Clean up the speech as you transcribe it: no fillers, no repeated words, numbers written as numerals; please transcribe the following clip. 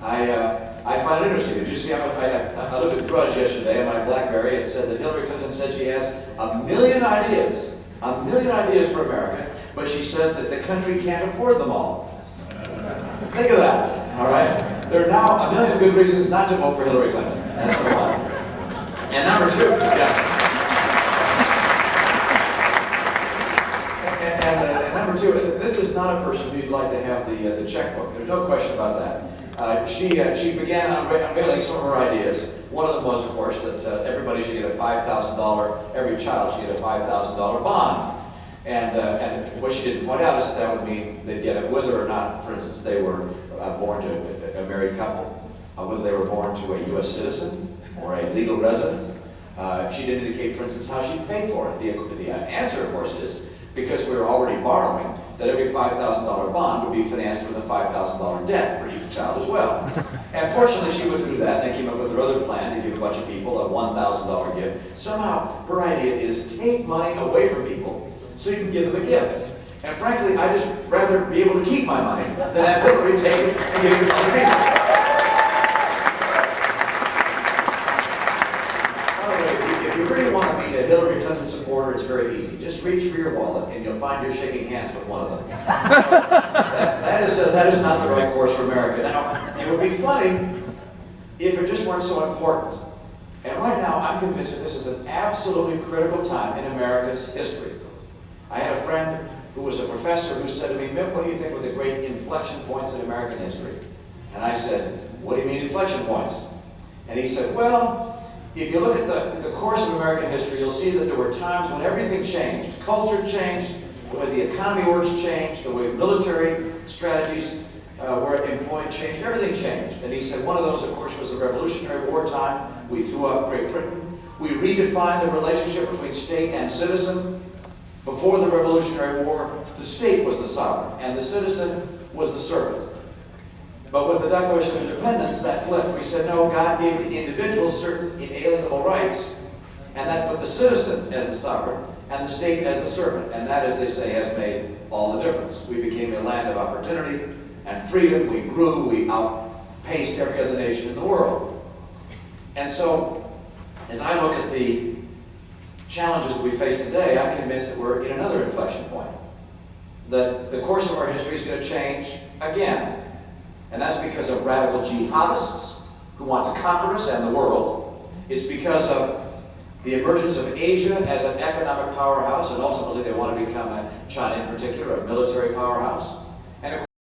I find it interesting. Did you see? I looked at Drudge yesterday on my BlackBerry. It said that Hillary Clinton said she has a million ideas for America, but she says that the country can't afford them all. Think of that, all right? There are now a million good reasons not to vote for Hillary Clinton. That's number one. And number two, and number two, this is not a person who'd like to have the checkbook. There's no question about that. She began unveiling some of her ideas. One of them was, of course, that everybody should get a $5,000, every child should get a $5,000 bond. And what she didn't point out is that would mean they'd get it whether or not, for instance, they were born to a married couple, whether they were born to a U.S. citizen or a legal resident. She didn't indicate, for instance, how she'd pay for it. The answer, of course, is because we were already borrowing, that every $5,000 bond would be financed with a $5,000 debt for each child as well. And fortunately, she withdrew that, and they came up with her other plan to give a bunch of people a $1,000 gift. Somehow, her idea is take money away from people so you can give them a gift. And frankly, I just rather be able to keep my money than have Hillary take it and give it to other people. By the way, if you really want to meet a Hillary Clinton supporter, it's very easy. Just reach for your wallet and you'll find you're shaking hands with one of them. That is not the right course for America. Now, it would be funny if it just weren't so important. And right now, I'm convinced that this is an absolutely critical time in America's history. I had a friend who was a professor who said to me, Mitt, what do you think were the great inflection points in American history? And I said, what do you mean inflection points? And he said, well, if you look at the course of American history, you'll see that there were times when everything changed. Culture changed, the way the economy works changed, the way military strategies were employed changed, everything changed. And he said one of those, of course, was the Revolutionary War time. We threw off Great Britain. We redefined the relationship between state and citizen. Before the Revolutionary War, the state was the sovereign, and the citizen was the servant. But with the Declaration of Independence, that flipped. We said, no, God gave to individuals certain inalienable rights, and that put the citizen as the sovereign, and the state as the servant. And that, as they say, has made all the difference. We became a land of opportunity and freedom. We grew. We outpaced every other nation in the world. And so, as I look at the challenges that we face today, I'm convinced that we're in another inflection point. That the course of our history is going to change again. And that's because of radical jihadists who want to conquer us and the world. It's because of the emergence of Asia as an economic powerhouse, and ultimately they want to become, China in particular, a military powerhouse.